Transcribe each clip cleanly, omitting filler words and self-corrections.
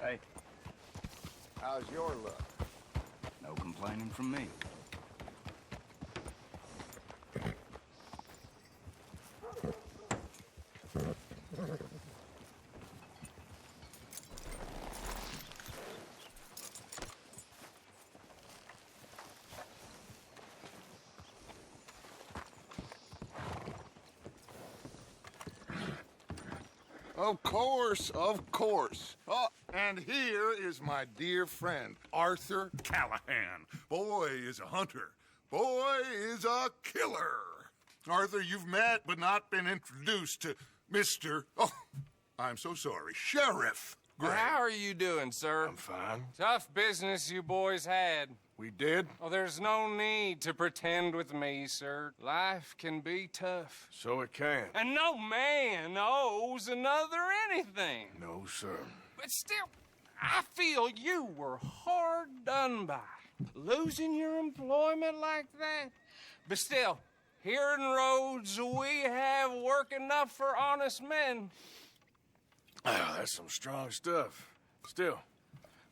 Hey, How's your luck? no complaining from me. Of course, of course. Oh, and here is my dear friend, Arthur Callahan. Boy is a hunter. Boy is a killer. Arthur, you've met but not been introduced to Mr. Oh, I'm so sorry, Sheriff Gray. How are you doing, sir? I'm fine. Tough business you boys had. We did? Oh, there's no need to pretend with me, sir. Life can be tough. So it can. And no man owes another anything. No, sir. But still, I feel you were hard done by. Losing your employment like that. But still, here in Rhodes, we have work enough for honest men. Ah, that's some strong stuff. Still,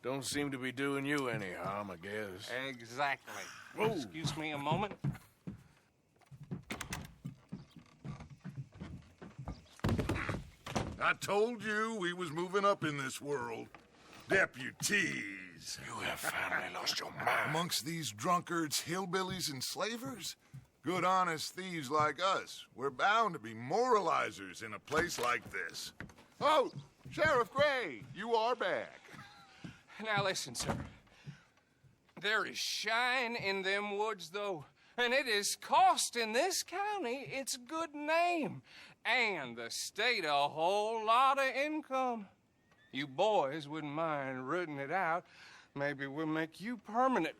don't seem to be doing you any harm, I guess. Exactly. Whoa. Excuse me a moment. I told you we was moving up in this world. Deputies. You have finally lost your mind. Amongst these drunkards, hillbillies, and slavers? Good honest thieves like us. We're bound to be moralizers in a place like this. Oh, Sheriff Gray, you are back. Now listen, sir. There is shine in them woods, though, and it is costing this county its good name and the state a whole lot of income. You boys wouldn't mind rooting it out. Maybe we'll make you permanent.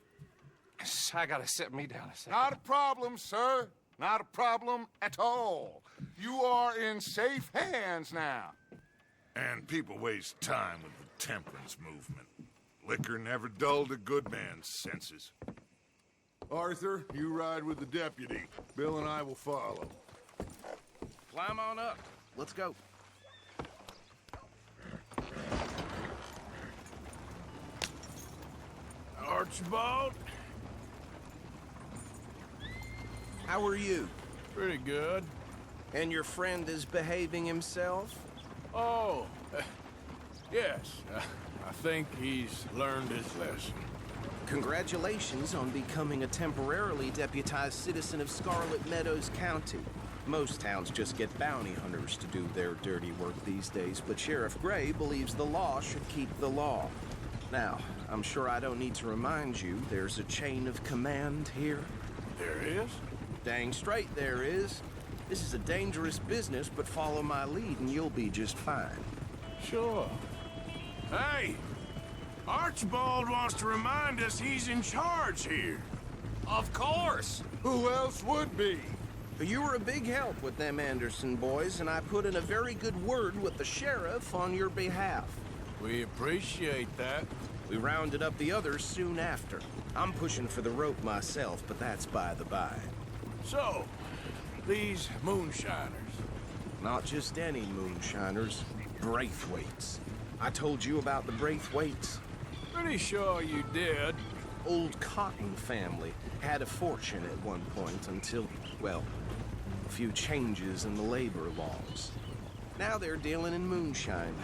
I gotta set me down a second. Not a problem, sir. Not a problem at all. You are in safe hands now. And people waste time with the temperance movement. Liquor never dulled a good man's senses. Arthur, you ride with the deputy. Bill and I will follow. Climb on up. Let's go. Archibald? How are you? Pretty good. And your friend is behaving himself? Oh, yes. I think he's learned his lesson. Congratulations on becoming a temporarily deputized citizen of Scarlett Meadows County. Most towns just get bounty hunters to do their dirty work these days, but Sheriff Gray believes the law should keep the law. Now, I'm sure I don't need to remind you there's a chain of command here. There is? Dang straight there is. This is a dangerous business, but follow my lead and you'll be just fine. Sure. Hey! Archibald wants to remind us he's in charge here. Of course. Who else would be? You were a big help with them Anderson boys, and I put in a very good word with the sheriff on your behalf. We appreciate that. We rounded up the others soon after. I'm pushing for the rope myself, but that's by the by. So, these moonshiners. Not just any moonshiners, Braithwaites. I told you about the Braithwaites. Pretty sure you did. Old Cotton family had a fortune at one point until, well, a few changes in the labor laws. Now they're dealing in moonshine.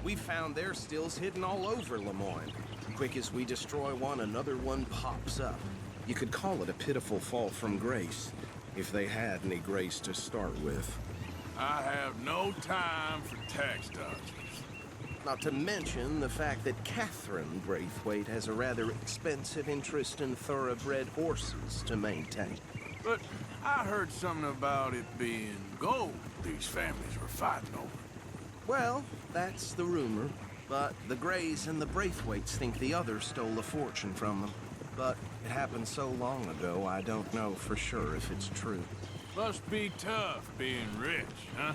We found their stills hidden all over Lemoyne. Quick as we destroy one, another one pops up. You could call it a pitiful fall from grace, if they had any grace to start with. I have no time for tax dodgers. Not to mention the fact that Catherine Braithwaite has a rather expensive interest in thoroughbred horses to maintain. But I heard something about it being gold these families were fighting over. Well, that's the rumor. But the Grays and the Braithwaites think the others stole a fortune from them. But it happened so long ago, I don't know for sure if it's true. Must be tough being rich, huh?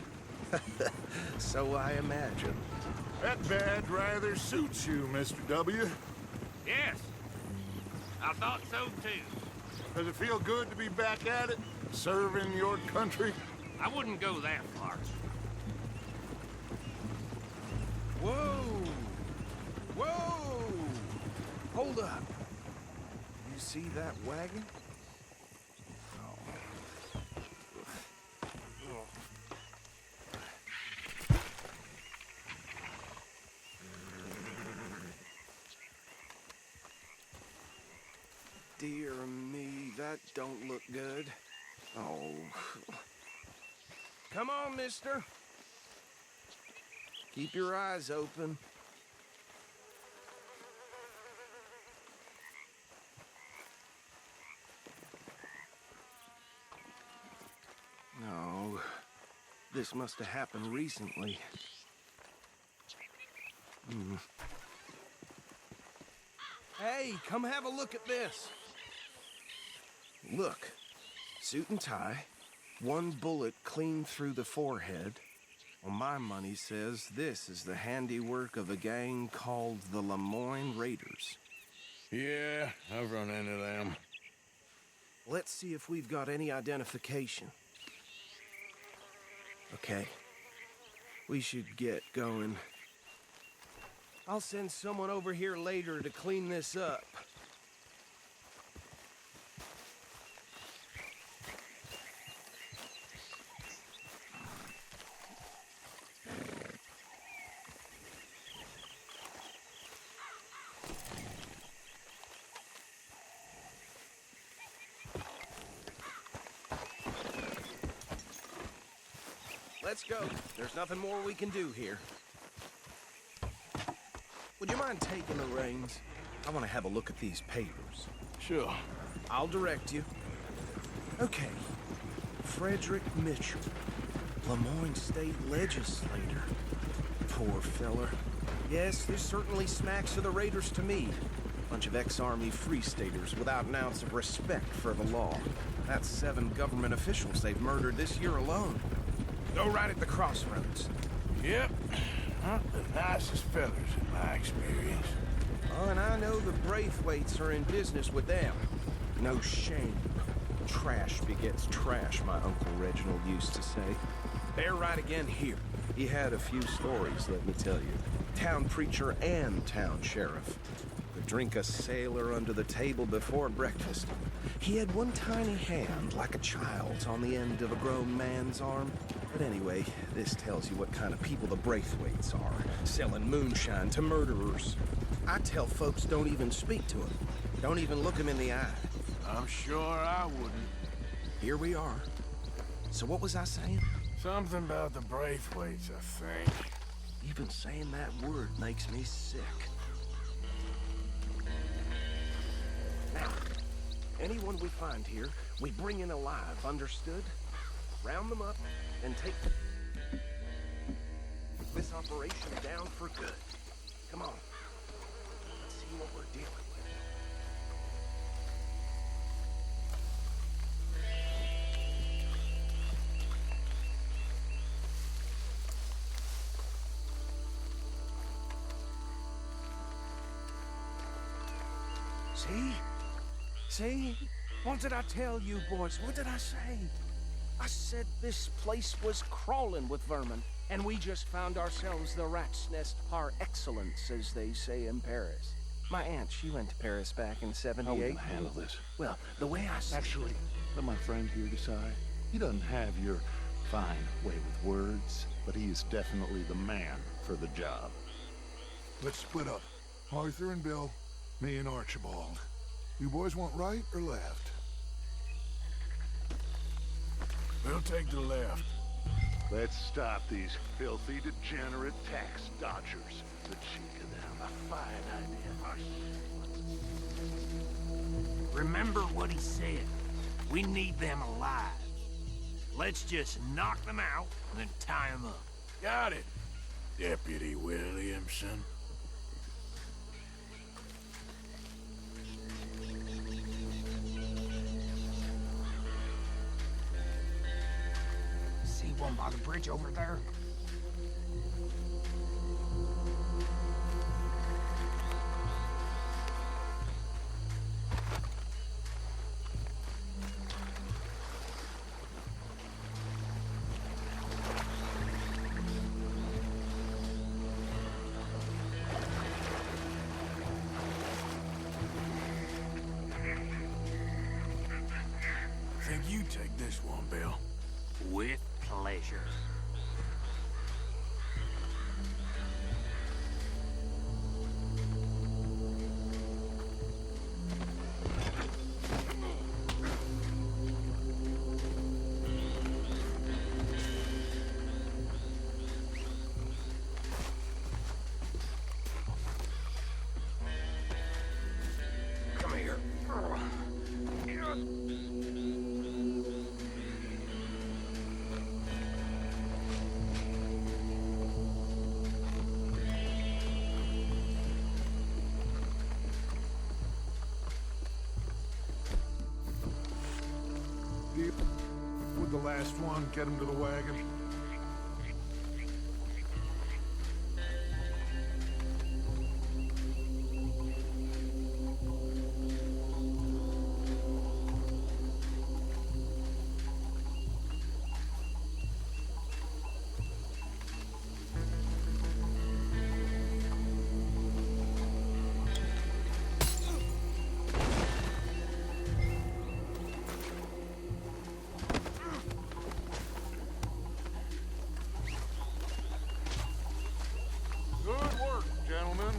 So I imagine. That badge rather suits you, Mr. W. Yes, I thought so too. Does it feel good to be back at it, serving your country? I wouldn't go that far. Whoa! Whoa! see that wagon? Dear me, that don't look good. Oh. Come on, mister. Keep your eyes open. No. This must have happened recently. Hey, come have a look at this. Look, suit and tie, one bullet clean through the forehead. Well, my money says this is the handiwork of a gang called the Lemoyne Raiders. Yeah, I've run into them. Let's see if we've got any identification. Okay, we should get going. I'll send someone over here later to clean this up. Let's go. There's nothing more we can do here. Would you mind taking the reins? I want to have a look at these papers. Sure. I'll direct you. Okay. Frederick Mitchell, Lemoyne State Legislator. Poor feller. Yes, this certainly smacks of the Raiders to me. Bunch of ex-Army Free Staters without an ounce of respect for the law. That's 7 government officials they've murdered this year alone. Go right at the crossroads. Yep. Not the nicest fellas in my experience. Oh, and I know the Braithwaites are in business with them. No shame. Trash begets trash, my Uncle Reginald used to say. They're right again here. He had a few stories, let me tell you. Town preacher and town sheriff. Could drink a sailor under the table before breakfast. He had one tiny hand, like a child's, on the end of a grown man's arm. But anyway, this tells you what kind of people the Braithwaites are, selling moonshine to murderers. I tell folks don't even speak to them. Don't even look them in the eye. I'm sure I wouldn't. Here we are. So what was I saying? Something about the Braithwaites, I think. Even saying that word makes me sick. Now, anyone we find here, we bring in alive, understood? Round them up and take this operation down for good. Come on. Let's see what we're dealing with. See? See? What did I tell you, boys? What did I say? I said this place was crawling with vermin, and we just found ourselves the rat's nest par excellence, as they say in Paris. My aunt, she went to Paris back in How are we '78. gonna handle this? Well, the way I see Actually, let my friend here decide. He doesn't have your fine way with words, but he is definitely the man for the job. Let's split up. Arthur and Bill, me and Archibald. You boys want right or left? We'll take the left. Let's stop these filthy, degenerate tax dodgers. The cheek of them, a fine idea. Remember what he said. We need them alive. Let's just knock them out and then tie them up. Got it, Deputy Williamson. See one by the bridge over there? next one, Bill. With pleasure. Come here. Deal with the last one, get him to the wagon. Good work, gentlemen.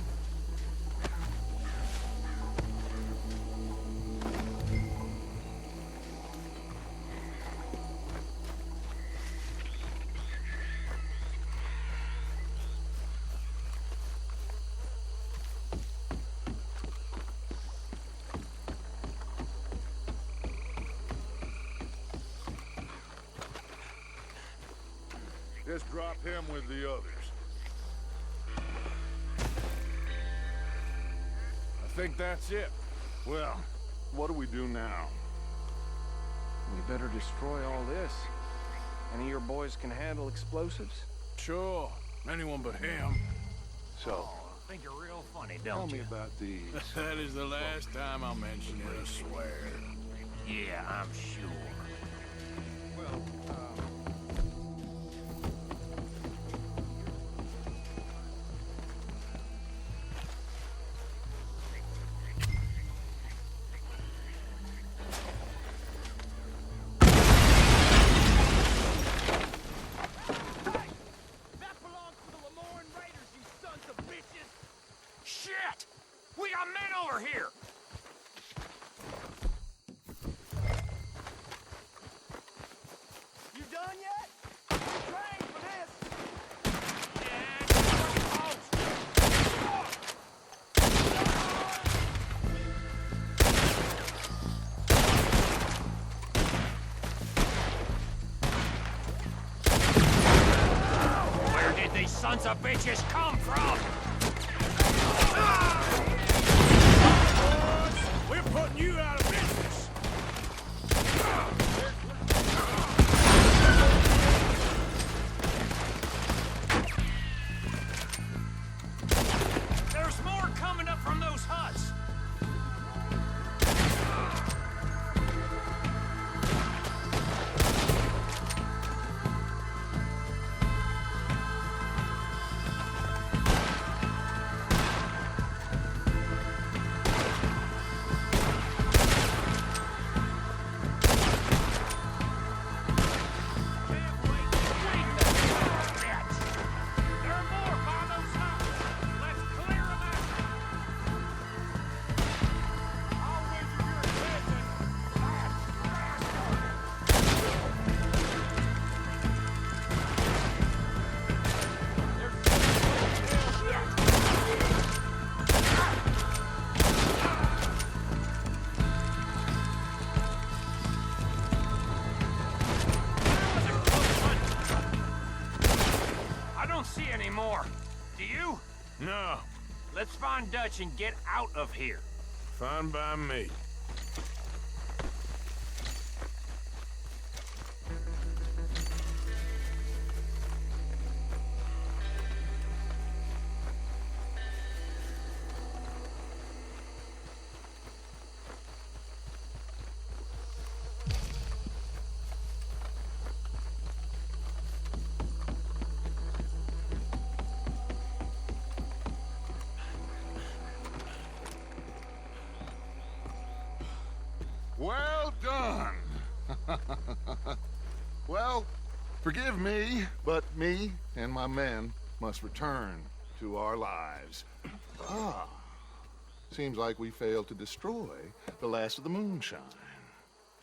Just drop him with the others. I think that's it. Well, what do we do now? We better destroy all this. Any of your boys can handle explosives? Sure. Anyone but him. So, I think you're real funny, tell don't me you? about these. That is the last time I'll mention it, I swear. Yeah, I'm sure. Well, Shit! We got men over here! You done yet? You trained for this. Where did these sons of bitches come from? We're putting you out of business. There's more coming up from those huts. See any more. Do you? No. Let's find Dutch and get out of here. Fine by me. Well done. Well, forgive me, but me and my men must return to our lives. Ah. Seems like we failed to destroy the last of the moonshine.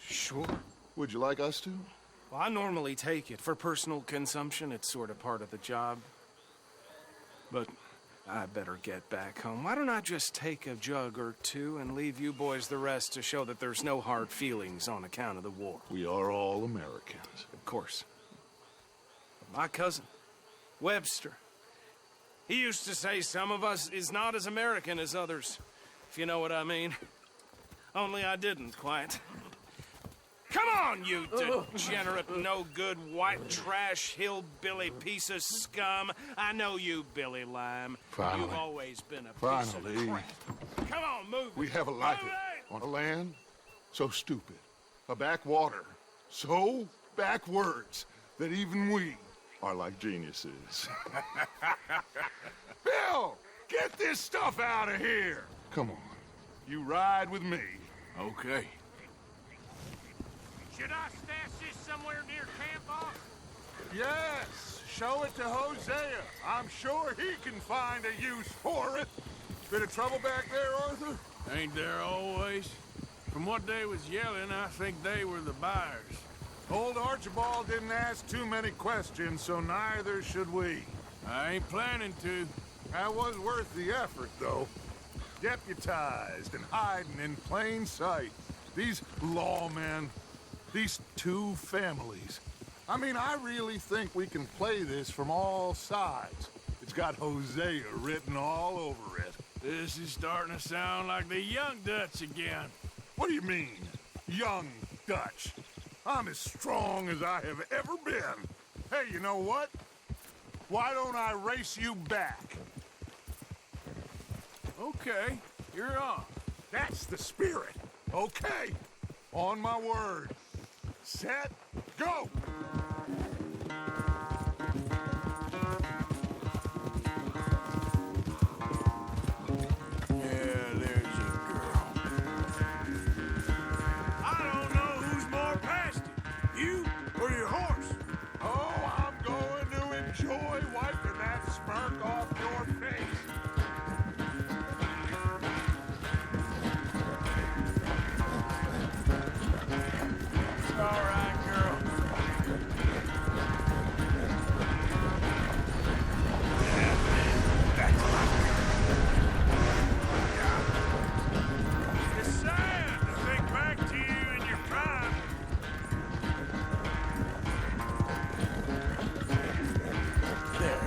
Sure. Would you like us to? Well, I normally take it. For personal consumption, it's sort of part of the job. But I better get back home. Why don't I just take a jug or two and leave you boys the rest to show that there's no hard feelings on account of the war? We are all Americans. Of course. But my cousin, Webster, he used to say some of us is not as American as others, if you know what I mean. Only I didn't quite. Come on, you degenerate, no-good, white trash, hillbilly piece of scum. I know you, Billy Lime. Finally. You've always been a piece of Finally. crap. Come on, move it. We have a life Move it! on a land so stupid, a backwater so backwards that even we are like geniuses. Bill, get this stuff out of here. Come on, you ride with me. Okay. Should I stash this somewhere near camp, boss? Yes, show it to Hosea. I'm sure he can find a use for it. Bit of trouble back there, Arthur? Ain't there always? From what they was yelling, I think they were the buyers. Old Archibald didn't ask too many questions, so neither should we. I ain't planning to. That was worth the effort, though. Deputized and hiding in plain sight. These lawmen, these two families. I mean, I really think we can play this from all sides. It's got Hosea written all over it. This is starting to sound like the Young Dutch again. What do you mean, young Dutch? I'm as strong as I have ever been. Hey, you know what? Why don't I race you back? Okay, you're on. That's the spirit. Okay, on my word. Set, go! Yeah, there's a girl. I don't know who's more past it, you or your horse. Oh, I'm going to enjoy wiping that smirk off your face. All right, girl. It's sad to think back to you in your prime. There.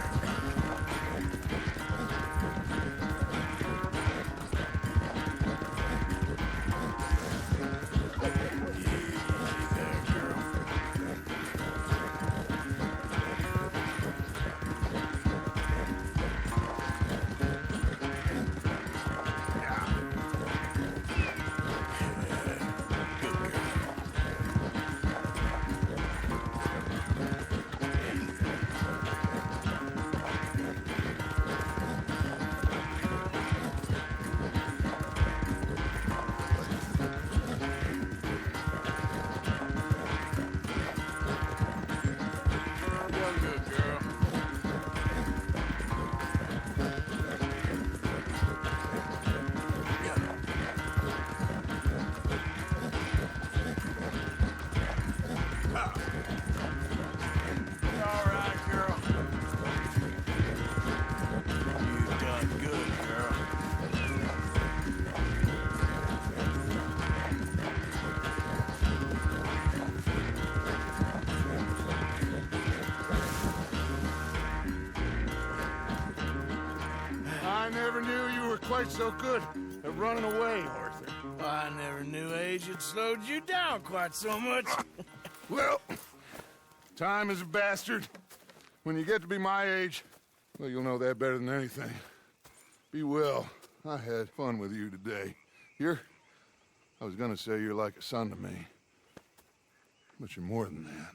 Good girl. All right, girl. You done good, girl. I never knew you were quite so good at running away, Arthur. I never knew age had slowed you down quite so much. Well, time is a bastard. When you get to be my age, well, you'll know that better than anything. Be well. I had fun with you today. I was gonna say you're like a son to me. But you're more than that.